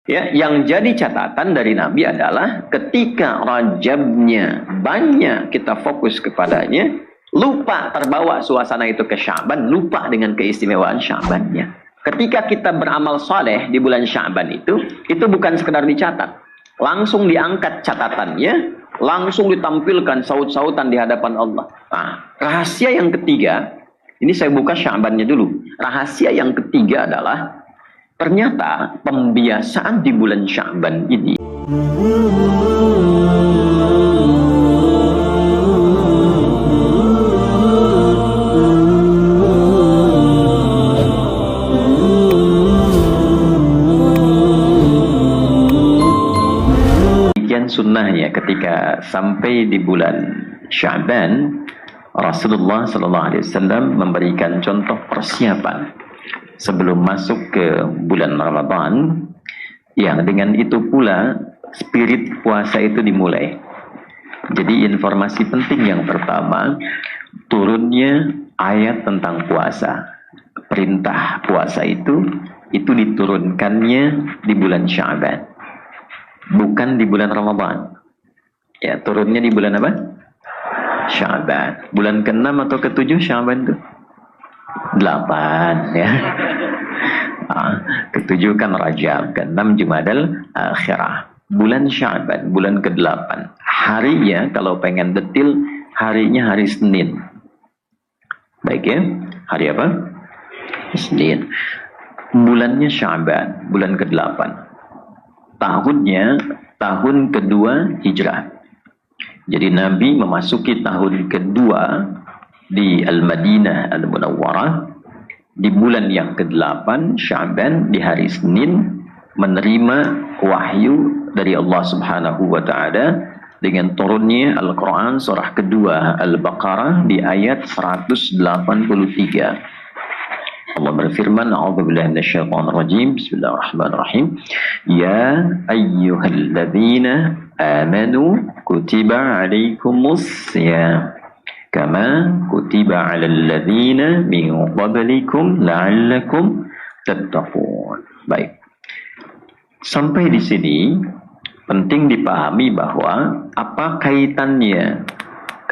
Ya, yang jadi catatan dari Nabi adalah ketika Rajabnya banyak kita fokus kepadanya, lupa terbawa suasana itu ke Sya'ban, lupa dengan keistimewaan Sya'bannya. Ketika kita beramal soleh di bulan Sya'ban itu bukan sekedar dicatat, langsung diangkat catatannya, langsung ditampilkan saut-sautan di hadapan Allah. Nah, rahasia yang ketiga, ini saya buka Sya'bannya dulu. Rahasia yang ketiga adalah ternyata pembiasaan di bulan Sya'ban ini demikian sunnahnya. Ketika sampai di bulan Sya'ban, Rasulullah SAW memberikan contoh persiapan sebelum masuk ke bulan Ramadan, yang dengan itu pula spirit puasa itu dimulai. Jadi informasi penting yang pertama, turunnya ayat tentang puasa. Perintah puasa itu diturunkannya di bulan Sya'ban, bukan di bulan Ramadan. Ya, turunnya di bulan apa? Sya'ban. Bulan ke-6 atau ke-7 Sya'ban itu? 8 ya. Ke-7 kan Rajab, ke-6 Jumadal Akhirah. Bulan Sya'ban, bulan ke-8. Harinya kalau pengen detil, harinya hari Senin. Baik ya. Hari apa? Senin. Bulannya Sya'ban, bulan ke-8. Tahunnya tahun kedua Hijrah. Jadi Nabi memasuki tahun kedua di Al-Madinah Al-Munawwarah di bulan yang ke-8 Sya'ban, di hari Senin, menerima wahyu dari Allah Subhanahu wa taala dengan turunnya Al-Qur'an surah kedua Al-Baqarah di ayat 183. Allah berfirman, a'udzubillahi minasyaitonir rajim, bismillahirrahmanirrahim, ya ayyuhalladzina amanu kutiba alaikumus shiyam kama kutiba 'alal ladzina min qablikum la'allakum tattaqun. Baik. Sampai di sini penting dipahami bahwa apa kaitannya.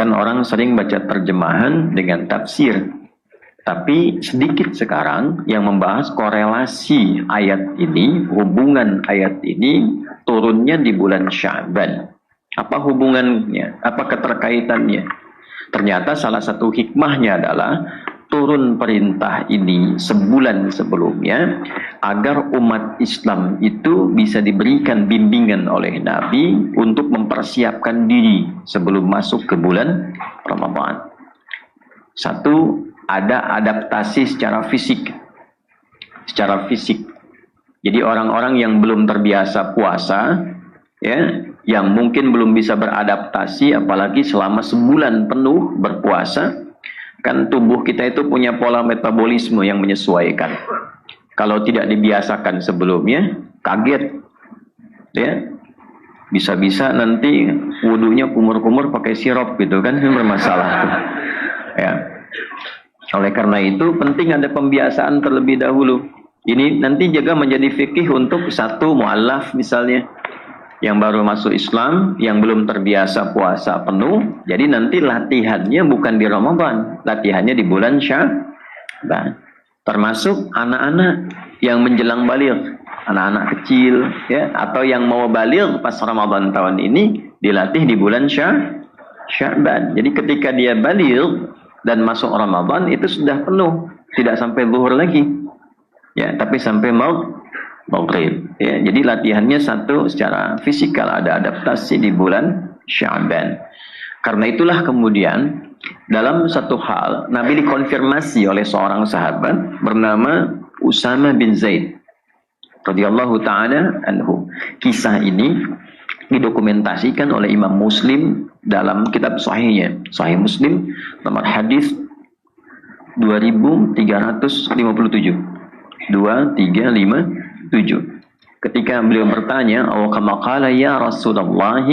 Kan orang sering baca terjemahan dengan tafsir. Tapi sedikit sekarang yang membahas korelasi ayat ini, hubungan ayat ini turunnya di bulan Sya'ban. Apa hubungannya? Apa keterkaitannya? Ternyata salah satu hikmahnya adalah turun perintah ini sebulan sebelumnya agar umat Islam itu bisa diberikan bimbingan oleh Nabi untuk mempersiapkan diri sebelum masuk ke bulan Ramadan. Satu, ada adaptasi secara fisik. Secara fisik. Jadi orang-orang yang belum terbiasa puasa, ya, yang mungkin belum bisa beradaptasi, apalagi selama sebulan penuh berpuasa, kan tubuh kita itu punya pola metabolisme yang menyesuaikan. Kalau tidak dibiasakan sebelumnya, kaget, ya, bisa-bisa nanti wudunya kumur-kumur pakai sirup gitu kan, bermasalah tuh. Ya. Oleh karena itu penting ada pembiasaan terlebih dahulu. Ini nanti juga menjadi fikih untuk satu mu'allaf misalnya, yang baru masuk Islam, yang belum terbiasa puasa penuh. Jadi nanti latihannya bukan di Ramadan, latihannya di bulan Sya'ban. Termasuk anak-anak yang menjelang baligh, anak-anak kecil, ya, atau yang mau baligh pas Ramadan tahun ini dilatih di bulan Sya'ban. Jadi ketika dia baligh dan masuk Ramadan itu sudah penuh, tidak sampai zuhur lagi, ya, tapi sampai maghrib. Ya, jadi latihannya satu secara fisikal, ada adaptasi di bulan Sya'ban. Karena itulah kemudian dalam satu hal Nabi dikonfirmasi oleh seorang sahabat bernama Usama bin Zaid radhiyallahu taala anhu. Kisah ini didokumentasikan oleh Imam Muslim dalam kitab sahihnya, Sahih Muslim nomor hadis 2357. 2357. Ketika beliau bertanya, "Aw kama qala ya Rasulullah,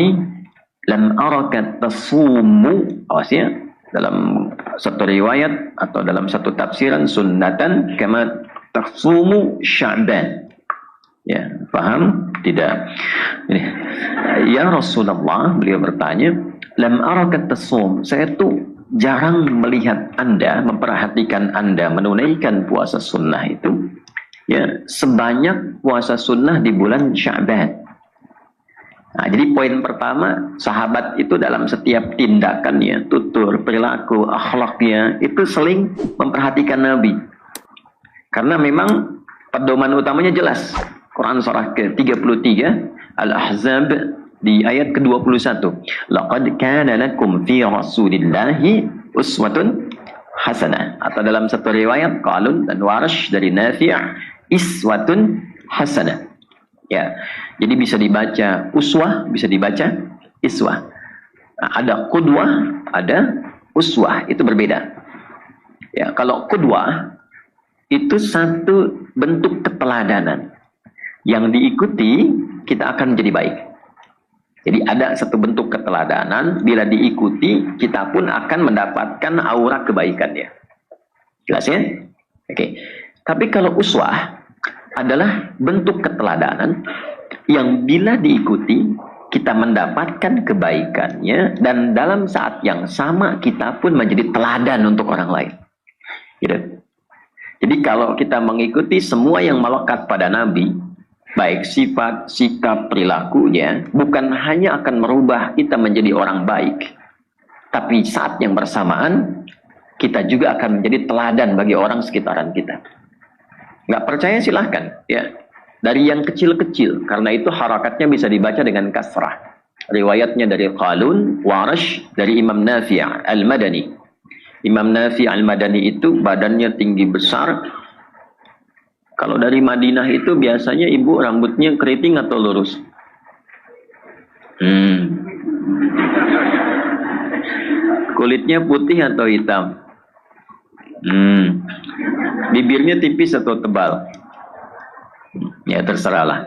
lam araka tasumu." Awasnya dalam satu riwayat atau dalam satu tafsiran, sunnatan kama tasumu Sya'ban. Ya, paham? Tidak. Ini. Ya Rasulullah, beliau bertanya, lam arakat tasum. Saya tuh jarang melihat Anda, memperhatikan Anda menunaikan puasa sunnah itu. Ya, sebanyak puasa sunnah di bulan Sya'ban. Nah, jadi poin pertama, sahabat itu dalam setiap tindakannya, tutur, perilaku, akhlaknya, itu saling memperhatikan Nabi. Karena memang pedoman utamanya jelas. Quran surah ke-33, Al-Ahzab di ayat ke-21. Laqad kana lakum fi Rasulillahi uswatun hasanah. Atau dalam satu riwayat, Qalun dan Warash dari Nafi' iswatun hasanah. Ya, jadi bisa dibaca uswah, bisa dibaca iswah. Nah, ada qudwah, ada uswah, itu berbeda. Ya, kalau qudwah itu satu bentuk keteladanan yang diikuti kita akan menjadi baik. Jadi ada satu bentuk keteladanan, bila diikuti kita pun akan mendapatkan aura kebaikannya. Jelas ya? Oke. Tapi kalau uswah adalah bentuk keteladanan yang bila diikuti kita mendapatkan kebaikannya dan dalam saat yang sama kita pun menjadi teladan untuk orang lain. Gitu. Jadi kalau kita mengikuti semua yang melekat pada Nabi, baik sifat, sikap, perilakunya, bukan hanya akan merubah kita menjadi orang baik, tapi saat yang bersamaan kita juga akan menjadi teladan bagi orang sekitaran kita. Nggak percaya silahkan, ya. Dari yang kecil-kecil, karena itu harakatnya bisa dibaca dengan kasrah. Riwayatnya dari Qalun, Warash, dari Imam Nafi' Al-Madani. Imam Nafi' Al-Madani itu badannya tinggi besar. Kalau dari Madinah itu biasanya ibu rambutnya keriting atau lurus? Kulitnya putih atau hitam? Bibirnya tipis atau tebal? Ya terserahlah.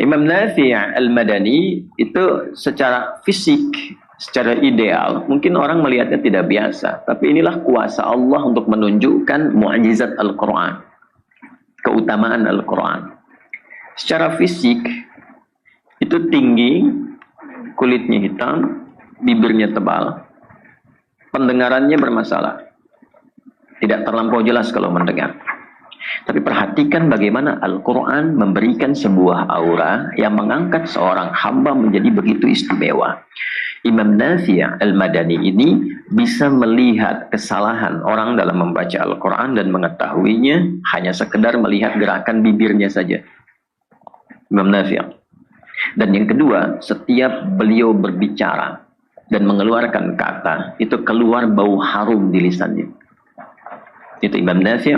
Imam Nafi' Al-Madani itu secara fisik, secara ideal, mungkin orang melihatnya tidak biasa. Tapi inilah kuasa Allah untuk menunjukkan mukjizat Al-Quran, keutamaan Al-Quran. Secara fisik itu tinggi, kulitnya hitam, bibirnya tebal, pendengarannya bermasalah, tidak terlampau jelas kalau mendengar. Tapi perhatikan bagaimana Al-Quran memberikan sebuah aura yang mengangkat seorang hamba menjadi begitu istimewa. Imam Nafi' Al-Madani ini bisa melihat kesalahan orang dalam membaca Al-Quran dan mengetahuinya hanya sekedar melihat gerakan bibirnya saja. Imam Nafi'. Dan yang kedua, setiap beliau berbicara dan mengeluarkan kata, itu keluar bau harum di lisannya. Itu Imam Nafi'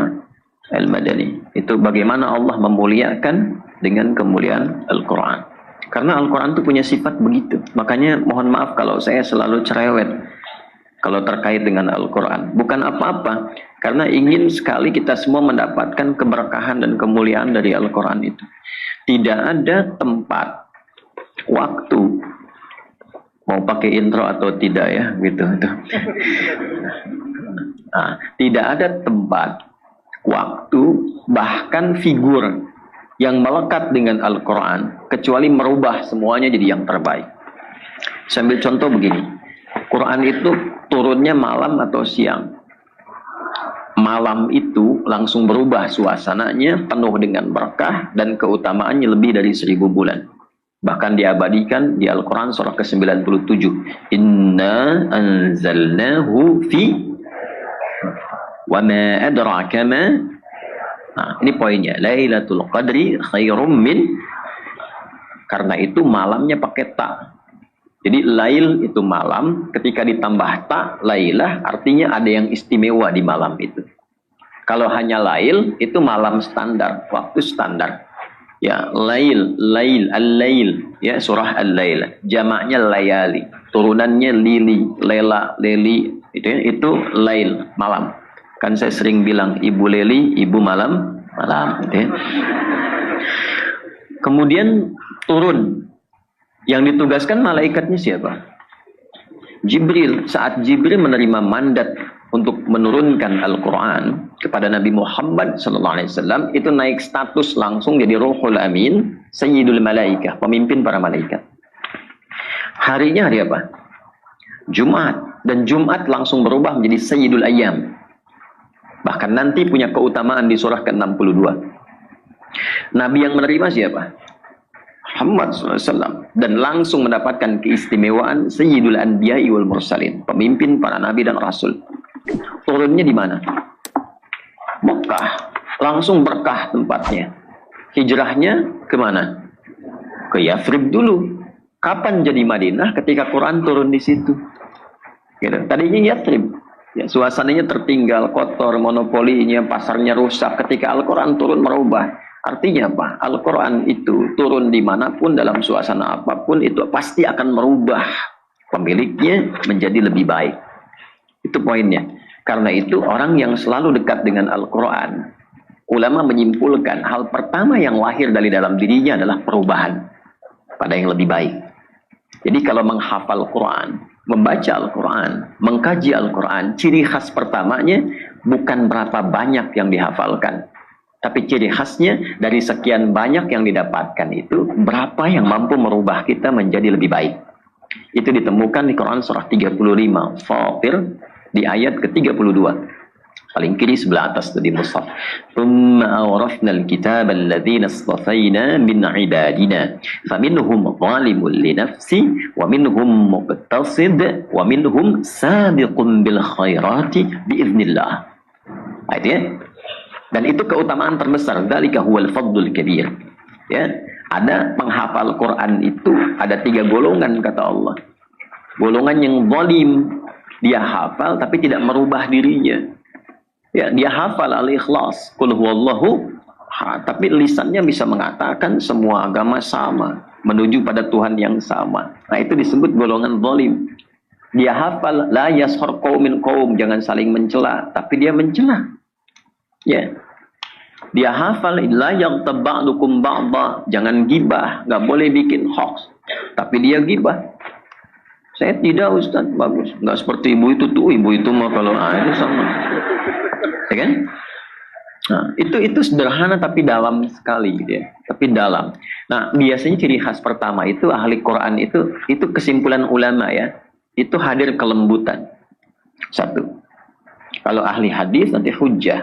Al-Madani. Itu bagaimana Allah memuliakan dengan kemuliaan Al-Quran. Karena Al-Quran itu punya sifat begitu. Makanya mohon maaf kalau saya selalu cerewet kalau terkait dengan Al-Quran. Bukan apa-apa. Karena ingin sekali kita semua mendapatkan keberkahan dan kemuliaan dari Al-Quran itu. Tidak ada tempat, waktu, mau pakai intro atau tidak ya, gitu. Nah, tidak ada tempat, waktu, bahkan figur yang melekat dengan Al-Quran kecuali merubah semuanya jadi yang terbaik. Sambil contoh begini, Quran itu turunnya malam atau siang. Malam itu langsung berubah suasananya, penuh dengan berkah dan keutamaannya lebih dari 1000 bulan. Bahkan diabadikan di Al-Quran surah ke-97. Inna anzalnahu fi wa ma adraka ma. Nah, ini poinnya. Lailatul Qadri khairum min. Karena itu malamnya pakai ta. Jadi lail itu malam, ketika ditambah ta, lailah artinya ada yang istimewa di malam itu. Kalau hanya lail itu malam standar, waktu standar. Ya, lail, al-lail, ya surah al-lail. Jamaknya layali, turunannya lili, lela, leli, itu lail, malam. Kan saya sering bilang ibu leli, ibu malam, gitu ya. Kemudian turun. Yang ditugaskan malaikatnya siapa? Jibril. Saat Jibril menerima mandat untuk menurunkan Al-Quran kepada Nabi Muhammad SAW itu naik status langsung jadi Ruhul Amin, Sayyidul Malaikah, pemimpin para malaikat. Harinya hari apa? Jumat. Dan Jumat langsung berubah menjadi Sayyidul Ayyam. Bahkan nanti punya keutamaan di surah ke-62. Nabi yang menerima siapa? Muhammad SAW. Dan langsung mendapatkan keistimewaan Sayyidul Anbiya'i wal Mursalin, pemimpin para nabi dan rasul. Turunnya di mana? Mekah. Langsung berkah tempatnya. Hijrahnya kemana? Ke Yathrib dulu. Kapan jadi Madinah? Ketika Quran turun di situ. Gitu. Tadinya Yathrib. Ya, suasananya tertinggal, kotor, monopolinya, pasarnya rusak. Ketika Al-Quran turun merubah. Artinya apa? Al-Quran itu turun dimanapun, dalam suasana apapun, itu pasti akan merubah pemiliknya menjadi lebih baik. Itu poinnya. Karena itu orang yang selalu dekat dengan Al-Quran, ulama menyimpulkan hal pertama yang lahir dari dalam dirinya adalah perubahan pada yang lebih baik. Jadi kalau menghafal Quran, membaca Al-Quran, mengkaji Al-Quran, ciri khas pertamanya bukan berapa banyak yang dihafalkan. Tapi ciri khasnya dari sekian banyak yang didapatkan itu, berapa yang mampu merubah kita menjadi lebih baik. Itu ditemukan di Quran surah 35, Fatir, di ayat ke-32. Paling kiri sebelah atas itu di mushaf. Thumma awrafna al-kitaba alladhina istafayna min ibadina faminhum zalimun li nafsi wa minhum muqtasid wa minhum sabiqun bil khairati biiznillah. Ayat ya. Dan itu keutamaan terbesar. Dzalika huwal fadlul kabir. Ya, ada penghafal Quran itu ada 3 golongan kata Allah. Golongan yang zalim, dia hafal tapi tidak merubah dirinya. Ya, dia hafal al-ikhlas, qul huwallahu, tapi lisannya bisa mengatakan semua agama sama, menuju pada Tuhan yang sama. Nah, itu disebut golongan zalim. Dia hafal la yashar qaumin qaum, jangan saling mencela, tapi dia mencela. Ya. Dia hafal la yaghtab ba'dukum ba'dha, jangan gibah, enggak boleh bikin hoax. Tapi dia gibah. Saya tidak, Ustaz, bagus. Enggak seperti ibu itu tuh, ibu itu mah kalau itu sama. Ya kan? Nah, itu sederhana tapi dalam sekali gitu ya. Tapi dalam. Nah, biasanya ciri khas pertama itu ahli Quran itu kesimpulan ulama ya. Itu hadir kelembutan. Satu. Kalau ahli hadis nanti hujjah.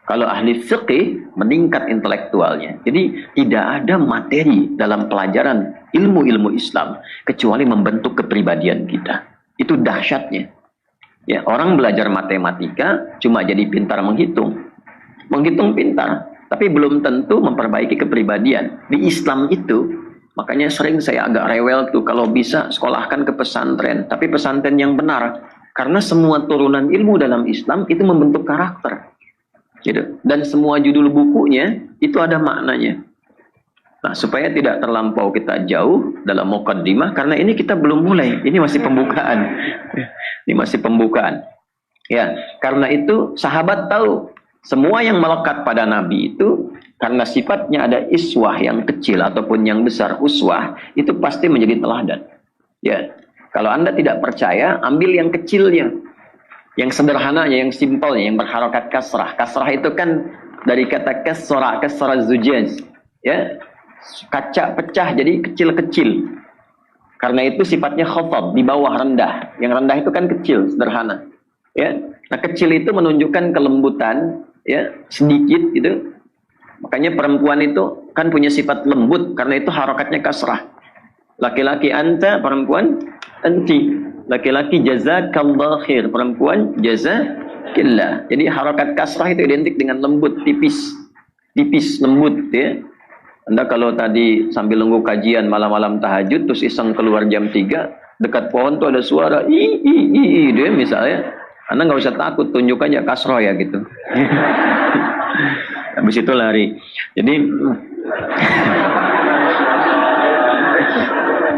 Kalau ahli fiqih meningkat intelektualnya. Jadi tidak ada materi dalam pelajaran ilmu-ilmu Islam kecuali membentuk kepribadian kita. Itu dahsyatnya. Ya, orang belajar matematika cuma jadi pintar menghitung. Menghitung pintar, tapi belum tentu memperbaiki kepribadian. Di Islam itu, makanya sering saya agak rewel tuh kalau bisa sekolahkan ke pesantren, tapi pesantren yang benar. Karena semua turunan ilmu dalam Islam itu membentuk karakter. Gitu. Dan semua judul bukunya itu ada maknanya. Nah, supaya tidak terlampau kita jauh dalam muqaddimah, karena ini kita belum mulai, ini masih pembukaan. Ini masih pembukaan. Ya, karena itu sahabat tahu semua yang melekat pada Nabi itu karena sifatnya ada iswah yang kecil ataupun yang besar, uswah itu pasti menjadi teladan. Ya, kalau Anda tidak percaya, ambil yang kecilnya, yang sederhananya, yang simpelnya, yang berharokat kasrah. Kasrah itu kan dari kata kasrah zujaz. Ya, kaca pecah jadi kecil-kecil. Karena itu sifatnya khafad, di bawah rendah. Yang rendah itu kan kecil, sederhana. Ya. Nah, kecil itu menunjukkan kelembutan, ya, sedikit gitu. Makanya perempuan itu kan punya sifat lembut karena itu harokatnya kasrah. Laki-laki anta, perempuan anti. Laki-laki jazakallahu khair, perempuan jazakillah. Jadi harokat kasrah itu identik dengan lembut, tipis. Tipis, lembut ya. Anda kalau tadi sambil nunggu kajian malam-malam tahajud terus iseng keluar jam 3, dekat pohon tuh ada suara dia misalnya, Anda nggak usah takut, tunjuk aja kasroh ya gitu. Habis itu lari. Jadi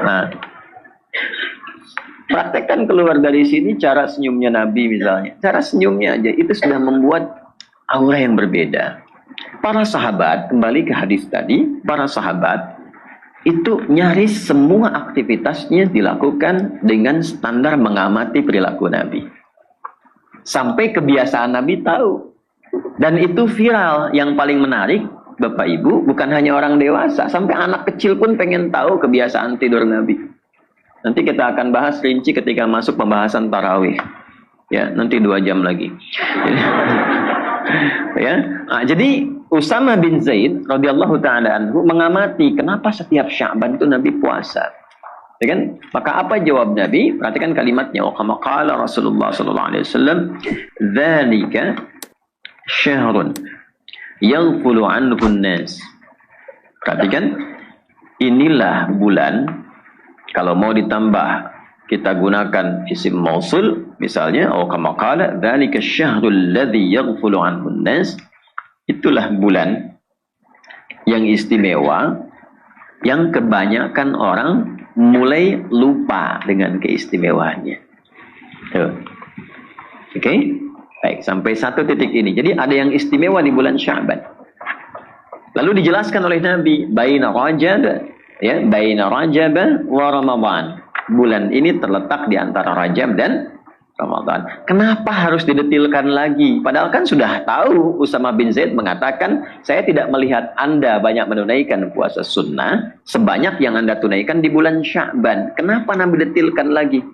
nah, praktekkan keluar dari sini cara senyumnya Nabi misalnya. Cara senyumnya aja itu sudah membuat aura yang berbeda. Para sahabat, kembali ke hadis tadi, para sahabat itu nyaris semua aktivitasnya dilakukan dengan standar mengamati perilaku Nabi. Sampai kebiasaan Nabi tahu. Dan itu viral. Yang paling menarik, Bapak Ibu, bukan hanya orang dewasa, sampai anak kecil pun pengen tahu kebiasaan tidur Nabi. Nanti kita akan bahas rinci ketika masuk pembahasan tarawih. Ya, nanti 2 jam lagi. Ya, nah, jadi Usama bin Zaid radhiyallahu taala anhu mengamati kenapa setiap Sya'ban itu Nabi puasa. Ya kan? Maka apa jawab Nabi? Perhatikan kalimatnya. Wa kama qala Rasulullah sallallahu alaihi wasallam, "Dzalika syahrun yaghfulu anhu an-nas." Perhatikan, inilah bulan, kalau mau ditambah kita gunakan isim mausul, misalnya wa kama qala dzalika syahrul ladzi yaghfulu anhu an-nas. Itulah bulan yang istimewa, yang kebanyakan orang mulai lupa dengan keistimewaannya. Oke? Baik, sampai satu titik ini. Jadi ada yang istimewa di bulan Sya'ban. Lalu dijelaskan oleh Nabi, baina Rajab, ya, baina Rajab wa Ramadan. Bulan ini terletak di antara Rajab dan Ramadan. Kenapa harus didetilkan lagi? Padahal kan sudah tahu, Usama bin Zaid mengatakan, saya tidak melihat Anda banyak menunaikan puasa sunnah sebanyak yang Anda tunaikan di bulan Sya'ban. Kenapa Nabi detilkan lagi?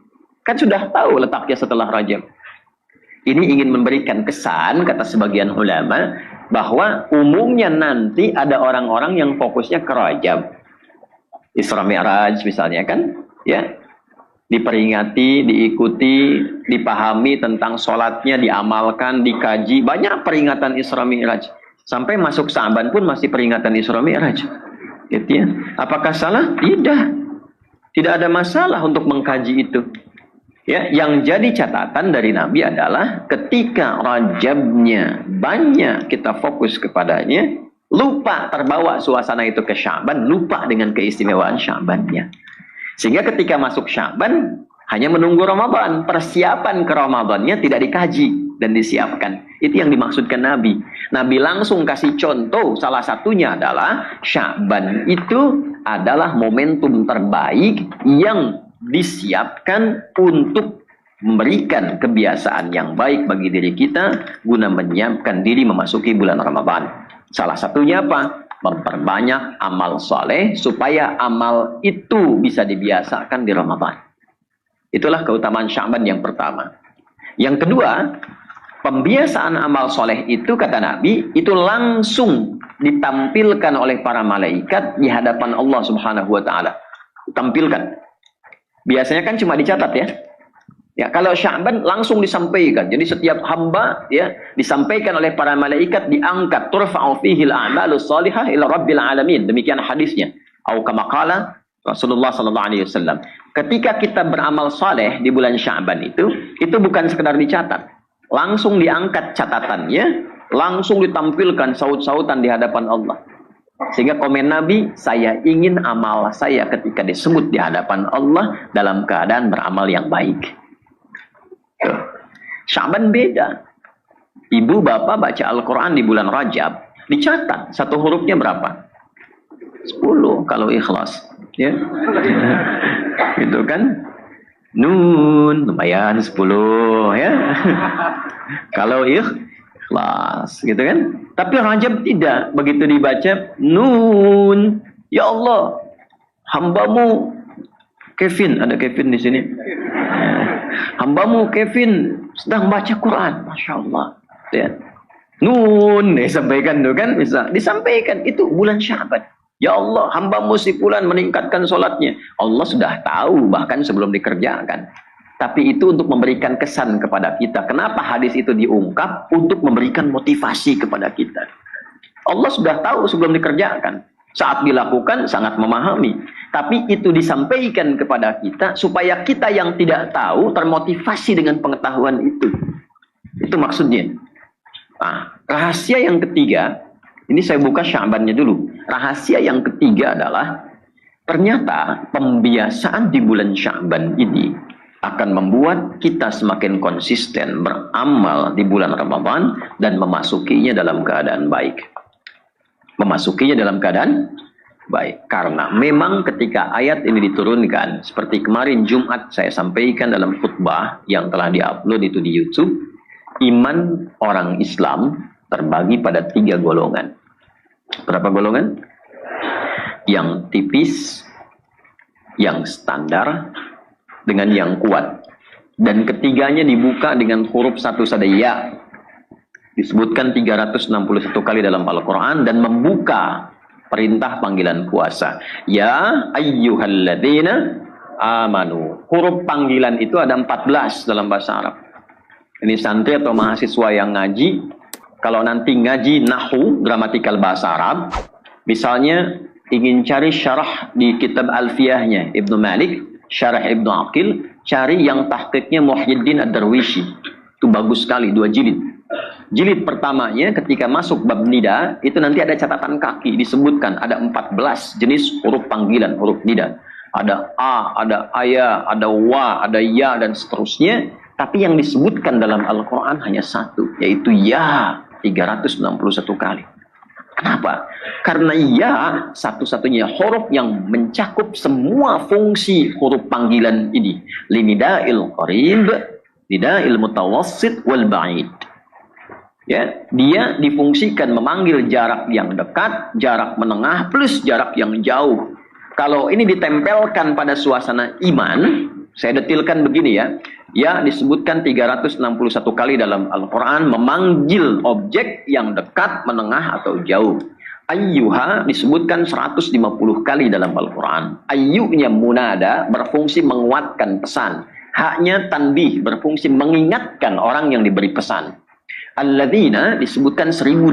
Kan sudah tahu letaknya setelah Rajab. Ini ingin memberikan kesan, kata sebagian ulama, bahwa umumnya nanti ada orang-orang yang fokusnya ke Rajab. Isra Mi'raj misalnya kan, ya, diperingati, diikuti, dipahami tentang sholatnya, diamalkan, dikaji. Banyak peringatan Isra Mi'raj. Sampai masuk Sya'ban pun masih peringatan Isra Mi'raj. Gitu ya. Apakah salah? Tidak. Tidak ada masalah untuk mengkaji itu. Ya, yang jadi catatan dari Nabi adalah ketika Rajabnya banyak kita fokus kepadanya, lupa terbawa suasana itu ke Sya'ban, lupa dengan keistimewaan Sya'bannya. Sehingga ketika masuk Sya'ban hanya menunggu Ramadan, persiapan ke Ramadannya tidak dikaji dan disiapkan. Itu yang dimaksudkan Nabi. Nabi langsung kasih contoh, salah satunya adalah Sya'ban itu adalah momentum terbaik yang disiapkan untuk memberikan kebiasaan yang baik bagi diri kita guna menyiapkan diri memasuki bulan Ramadan. Salah satunya apa? Memperbanyak amal soleh supaya amal itu bisa dibiasakan di Ramadan. Itulah keutamaan Sya'ban yang pertama. Yang kedua, pembiasaan amal soleh itu, kata Nabi, itu langsung ditampilkan oleh para malaikat di hadapan Allah Subhanahu wa Ta'ala. Ditampilkan. Biasanya kan cuma dicatat ya. Ya, kalau Sya'ban langsung disampaikan. Jadi setiap hamba ya disampaikan oleh para malaikat, diangkat, turfa'u fihil a'malus salihah ila rabbil alamin. Demikian hadisnya. Au kama qala Rasulullah sallallahu alaihi wasallam. Ketika kita beramal saleh di bulan Sya'ban itu bukan sekedar dicatat. Langsung diangkat catatannya, langsung ditampilkan saut-sautan di hadapan Allah. Sehingga komen Nabi, saya ingin amal saya ketika disebut di hadapan Allah dalam keadaan beramal yang baik. Sya'ban beda. Ibu bapak baca Al-Quran di bulan Rajab, dicatat satu hurufnya berapa? 10 kalau ikhlas. Ya. Gitu kan? Nun, lumayan 10 ya. Kalau ikhlas, gitu kan? Tapi Rajab tidak. Begitu dibaca, Nun, ya Allah, hambamu Kevin, ada Kevin di sini. Hambamu Kevin sedang baca Quran, Masya Allah. Ya. Nun, disampaikan tuh kan, bisa disampaikan. Itu bulan Sya'ban. Ya Allah, hambamu si fulan meningkatkan sholatnya. Allah sudah tahu bahkan sebelum dikerjakan. Tapi itu untuk memberikan kesan kepada kita. Kenapa hadis itu diungkap? Untuk memberikan motivasi kepada kita. Allah sudah tahu sebelum dikerjakan. Saat dilakukan sangat memahami. Tapi itu disampaikan kepada kita supaya kita yang tidak tahu termotivasi dengan pengetahuan itu. Itu maksudnya. Nah, rahasia yang ketiga, ini saya buka Sya'bannya dulu. Rahasia yang ketiga adalah ternyata pembiasaan di bulan Sya'ban ini akan membuat kita semakin konsisten beramal di bulan Ramadan dan memasukinya dalam keadaan baik. Memasukinya dalam keadaan baik. Karena memang ketika ayat ini diturunkan, seperti kemarin Jumat saya sampaikan dalam khutbah yang telah diupload itu di YouTube, iman orang Islam terbagi pada 3 golongan. Berapa golongan? Yang tipis, yang standar, dengan yang kuat. Dan ketiganya dibuka dengan huruf satu saja, ya. Disebutkan 361 kali dalam Al-Quran dan membuka perintah panggilan puasa. Ya ayyuhalladzina amanu. Huruf panggilan itu ada 14 dalam bahasa Arab. Ini santri atau mahasiswa yang ngaji, kalau nanti ngaji nahu, gramatikal bahasa Arab, misalnya ingin cari syarah di kitab Alfiyahnya Ibnu Malik, syarah Ibnu Aqil, cari yang tahqiqnya Muhyiddin Ad-Darwishi. Itu bagus sekali, 2 jilid. Jilid pertamanya ketika masuk bab nida, itu nanti ada catatan kaki, disebutkan ada 14 jenis huruf panggilan, huruf nida. Ada a, ada aya, ada wa, ada ya, dan seterusnya. Tapi yang disebutkan dalam Al-Quran hanya 1, yaitu ya, 361 kali. Kenapa? Karena ya satu-satunya huruf yang mencakup semua fungsi huruf panggilan ini. Linida'il qarib, nida'il mutawassit, wal ba'id. Ya, dia difungsikan memanggil jarak yang dekat, jarak menengah, plus jarak yang jauh. Kalau ini ditempelkan pada suasana iman, saya detilkan begini ya. Ya, disebutkan 361 kali dalam Al-Quran memanggil objek yang dekat, menengah, atau jauh. Ayyuha disebutkan 150 kali dalam Al-Quran. Ayyunya munada berfungsi menguatkan pesan. Haknya tanbih berfungsi mengingatkan orang yang diberi pesan. Alladzina disebutkan 1080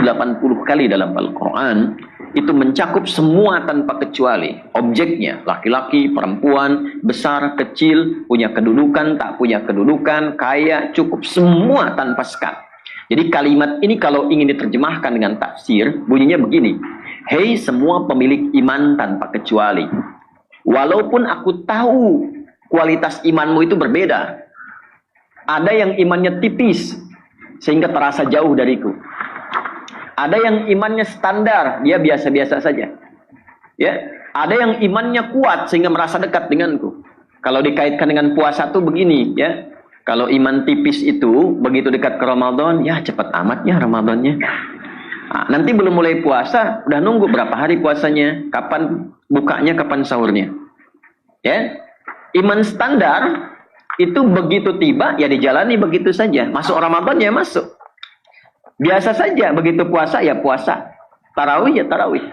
kali dalam Al-Quran. Itu mencakup semua tanpa kecuali. Objeknya, laki-laki, perempuan, besar, kecil, punya kedudukan, tak punya kedudukan, kaya, cukup, semua tanpa sekat. Jadi kalimat ini kalau ingin diterjemahkan dengan tafsir, bunyinya begini. Hei semua pemilik iman tanpa kecuali. Walaupun aku tahu kualitas imanmu itu berbeda. Ada yang imannya tipis, sehingga terasa jauh dariku. Ada yang imannya standar, dia biasa-biasa saja. Ya, ada yang imannya kuat sehingga merasa dekat denganku. Kalau dikaitkan dengan puasa tuh begini, ya. Kalau iman tipis itu begitu dekat ke Ramadan, ya cepat amat ya Ramadannya. Nah, nanti belum mulai puasa, udah nunggu berapa hari puasanya, kapan bukanya, kapan sahurnya. Ya, iman standar itu begitu tiba ya dijalani begitu saja. Masuk Ramadan ya masuk. Biasa saja, begitu puasa ya puasa. Tarawih ya tarawih.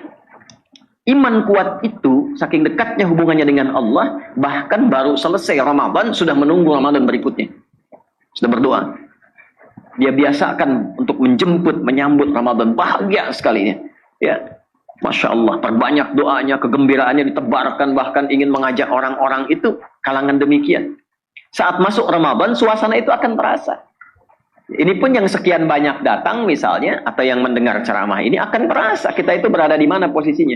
Iman kuat itu saking dekatnya hubungannya dengan Allah, bahkan baru selesai Ramadan sudah menunggu Ramadan berikutnya. Sudah berdoa. Dia biasakan untuk menjemput, menyambut Ramadan, bahagia sekali ya. Masya Allah, perbanyak doanya, kegembiraannya ditebarkan, bahkan ingin mengajak orang-orang itu kalangan demikian. Saat masuk Ramadan, suasana itu akan terasa. Ini pun yang sekian banyak datang misalnya, atau yang mendengar ceramah ini akan terasa kita itu berada di mana posisinya.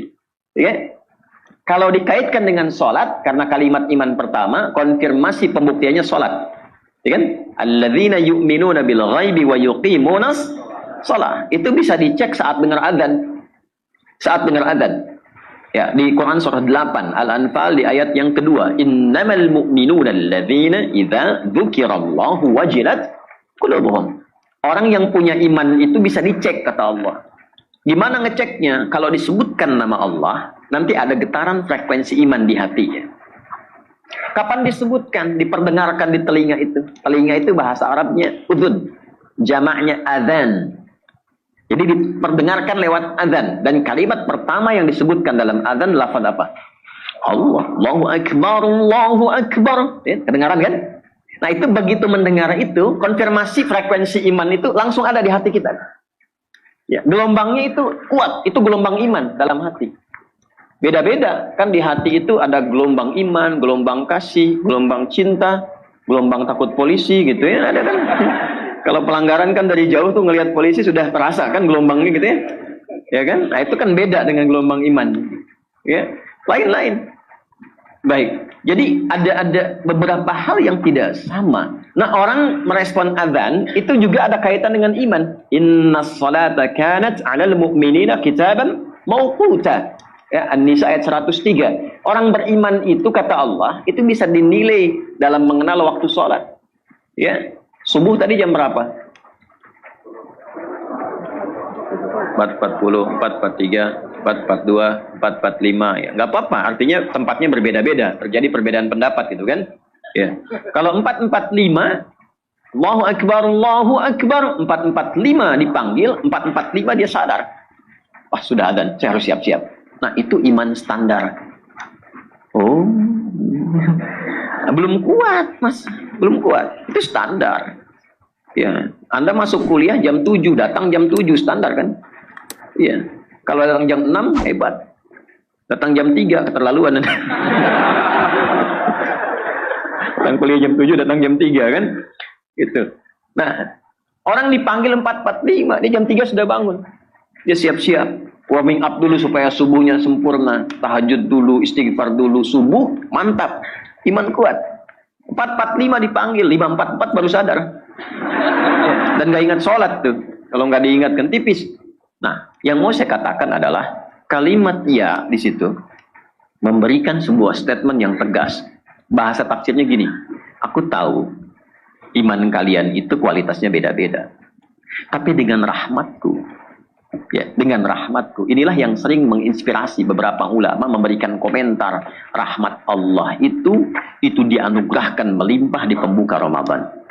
Ya? Kalau dikaitkan dengan sholat, karena kalimat iman pertama, konfirmasi pembuktiannya sholat. Ya kan? Alladzina yu'minuna bil ghaibi wa yuqimunas sholat. Itu bisa dicek saat dengar adzan. Saat dengar adzan. Ya, di Quran surah 8 Al-Anfal di ayat yang kedua, innamal mu'minuna alladzina idza dzukirallahu wajilat qulubuhum. Orang yang punya iman itu bisa dicek kata Allah. Gimana ngeceknya? Kalau disebutkan nama Allah, nanti ada getaran frekuensi iman di hatinya. Kapan disebutkan? Diperdengarkan di telinga itu. Telinga itu bahasa Arabnya udhun, jamaknya adzan. Jadi diperdengarkan lewat azan. Dan kalimat pertama yang disebutkan dalam azan lafaz apa? Allah, Allahu Akbar, Allahu Akbar. Ya, kedengaran kan? Nah itu begitu mendengar itu, konfirmasi frekuensi iman itu langsung ada di hati kita. Ya, gelombangnya itu kuat, itu gelombang iman dalam hati. Beda-beda, kan di hati itu ada gelombang iman, gelombang kasih, gelombang cinta, gelombang takut polisi gitu ya, ada kan? Kalau pelanggaran kan dari jauh tuh ngelihat polisi sudah terasa kan gelombangnya gitu ya. Ya kan? Nah, itu kan beda dengan gelombang iman. Ya, lain-lain. Baik. Jadi ada beberapa hal yang tidak sama. Nah, orang merespon azan itu juga ada kaitan dengan iman. Innas salata kanat 'alal mu'minina kitaban mauquta. Ya, An-Nisa ayat 103. Orang beriman itu kata Allah, itu bisa dinilai dalam mengenal waktu sholat. Ya. Subuh tadi jam berapa? 440, 443, 442, 445 ya. Nggak apa-apa, artinya tempatnya berbeda-beda, terjadi perbedaan pendapat gitu kan. Ya. Kalau 445 Allahu Akbar 445 dipanggil, 445 dia sadar. Wah, sudah adzan, saya harus siap-siap. Nah, itu iman standar. Oh. Belum kuat, Mas. Belum kuat. Itu standar. Ya, Anda masuk kuliah jam 7, datang jam 7 standar kan? Iya. Kalau datang jam 6 hebat. Datang jam 3 keterlaluan. Datang kuliah jam 7, datang jam 3 kan? Gitu. Nah, orang dipanggil 4.45, dia jam 3 sudah bangun. Dia siap-siap. Warming up dulu supaya subuhnya sempurna. Tahajud dulu, istighfar dulu, subuh mantap. Iman kuat. 4.45 dipanggil, 5.44 baru sadar. Dan gak ingat sholat tuh. Kalau nggak diingatkan tipis. Nah, yang mau saya katakan adalah kalimat ya di situ memberikan sebuah statement yang tegas. Bahasa tafsirnya gini, aku tahu iman kalian itu kualitasnya beda-beda. Tapi dengan rahmatku, ya, dengan rahmatku, inilah yang sering menginspirasi beberapa ulama memberikan komentar. Rahmat Allah itu dianugerahkan melimpah di pembuka Ramadan.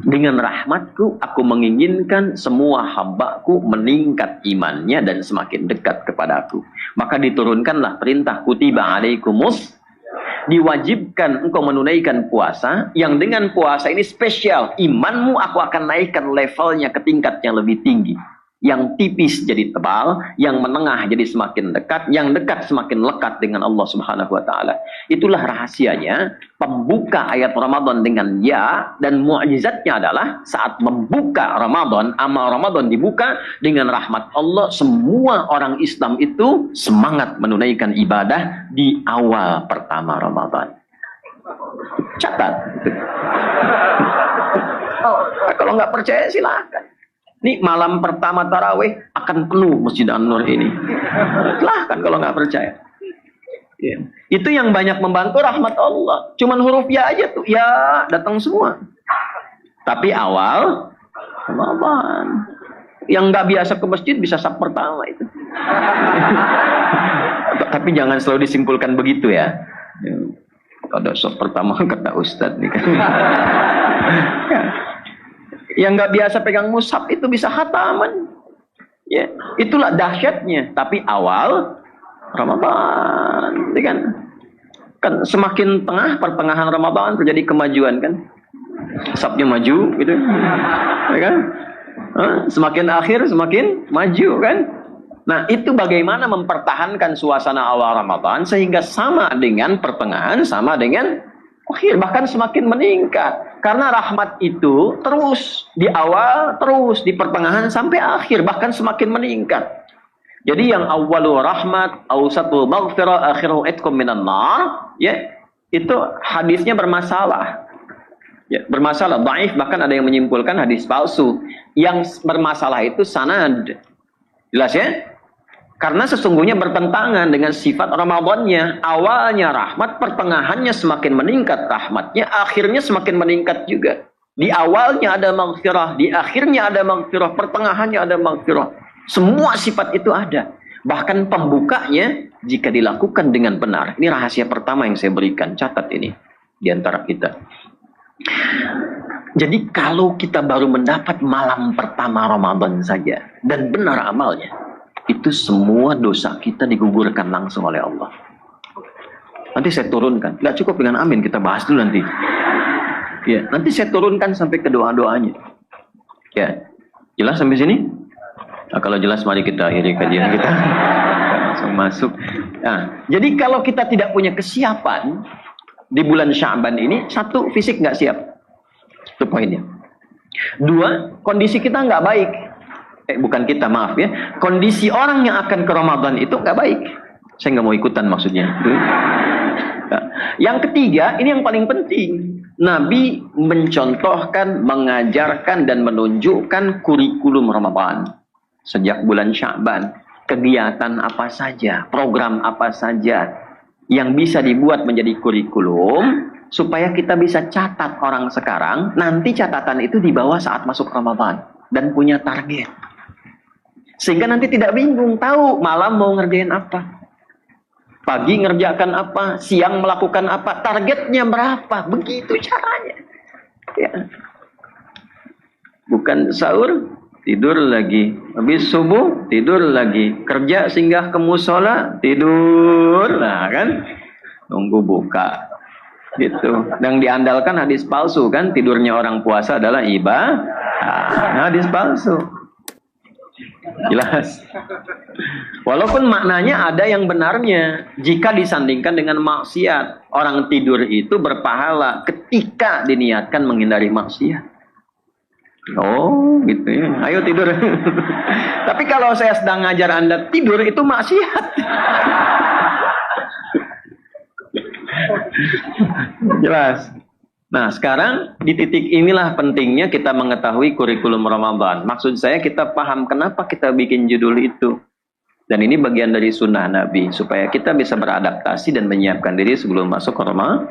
Dengan rahmatku, aku menginginkan semua hambaku meningkat imannya dan semakin dekat kepadaku. Maka diturunkanlah perintah kutiba alaikumus, diwajibkan engkau menunaikan puasa, yang dengan puasa ini spesial. Imanmu aku akan naikkan levelnya ke tingkat yang lebih tinggi. Yang tipis jadi tebal, yang menengah jadi semakin dekat, yang dekat semakin lekat dengan Allah Subhanahu wa taala. Itulah rahasianya pembuka ayat Ramadan dengan ya, dan mukjizatnya adalah saat membuka Ramadan, amal Ramadan dibuka dengan rahmat Allah, semua orang Islam itu semangat menunaikan ibadah di awal pertama Ramadan. Catat. Kalau nggak percaya silakan. Ini malam pertama tarawih akan penuh Masjid An-Nur ini. Silahkan kalau nggak percaya. Ya. Itu yang banyak membantu rahmat Allah. Cuman huruf ya aja tuh. Ya datang semua. Tapi awal Ramadan. Yang nggak biasa ke masjid bisa saf pertama itu. Tapi jangan selalu disimpulkan begitu ya. Ada saf pertama kata Ustadz nih kan. Ya. Yang nggak biasa pegang mushaf itu bisa khataman. Ya, itulah dahsyatnya. Tapi awal Ramadan, kan semakin tengah pertengahan Ramadan terjadi kemajuan kan. Safnya maju gitu. Ya kan? Semakin akhir semakin maju kan. Nah, itu bagaimana mempertahankan suasana awal Ramadan sehingga sama dengan pertengahan, sama dengan akhir, bahkan semakin meningkat. Karena rahmat itu terus di awal, terus di pertengahan sampai akhir, bahkan semakin meningkat. Jadi yang awalu rahmat, awsatul maghfirah, akhiru itqum minan nar, ya, itu hadisnya bermasalah. Ya, bermasalah, dhaif, bahkan ada yang menyimpulkan hadis palsu. Yang bermasalah itu sanad. Jelas ya? Karena sesungguhnya bertentangan dengan sifat Ramadannya. Awalnya rahmat, pertengahannya semakin meningkat rahmatnya, akhirnya semakin meningkat juga. Di awalnya ada maghfirah, di akhirnya ada maghfirah, pertengahannya ada maghfirah. Semua sifat itu ada. Bahkan pembukanya jika dilakukan dengan benar. Ini rahasia pertama yang saya berikan. Catat ini di antara kita. Jadi kalau kita baru mendapat malam pertama Ramadan saja dan benar amalnya, itu semua dosa kita digugurkan langsung oleh Allah. Nanti saya turunkan. Nggak cukup dengan amin, kita bahas dulu nanti. Ya, nanti saya turunkan sampai ke doa-doanya. Ya, jelas sampai sini? Nah, kalau jelas mari kita akhiri kajian kita. Langsung masuk. Nah, jadi kalau kita tidak punya kesiapan di bulan Sya'ban ini, satu, fisik nggak siap. Itu poinnya. Dua, kondisi kita nggak baik. Bukan kita, maaf ya. Kondisi orang yang akan ke Ramadan itu nggak baik. Saya nggak mau ikutan maksudnya. Nah, yang ketiga, ini yang paling penting. Nabi mencontohkan, mengajarkan, dan menunjukkan kurikulum Ramadan. Sejak bulan Sya'ban. Kegiatan apa saja, program apa saja yang bisa dibuat menjadi kurikulum supaya kita bisa catat orang sekarang. Nanti catatan itu dibawa saat masuk Ramadan. Dan punya target. Sehingga nanti tidak bingung, tahu malam mau ngerjain apa. Pagi ngerjakan apa, siang melakukan apa, targetnya berapa, begitu caranya. Ya. Bukan sahur, tidur lagi. Habis subuh, tidur lagi. Kerja singgah ke musola, tidur. Nah kan, nunggu buka. Gitu. Dan diandalkan hadis palsu kan, tidurnya orang puasa adalah ibadah. Hadis palsu. Jelas. Walaupun maknanya ada yang benarnya. Jika disandingkan dengan maksiat. Orang tidur itu berpahala ketika diniatkan menghindari maksiat. Oh gitu ya. Ayo tidur. Tapi kalau saya sedang ngajar Anda tidur, itu maksiat. Jelas. Nah sekarang di titik inilah pentingnya kita mengetahui kurikulum Ramadan. Maksud saya kita paham kenapa kita bikin judul itu. Dan ini bagian dari sunnah Nabi. Supaya kita bisa beradaptasi dan menyiapkan diri sebelum masuk ke Ramadan.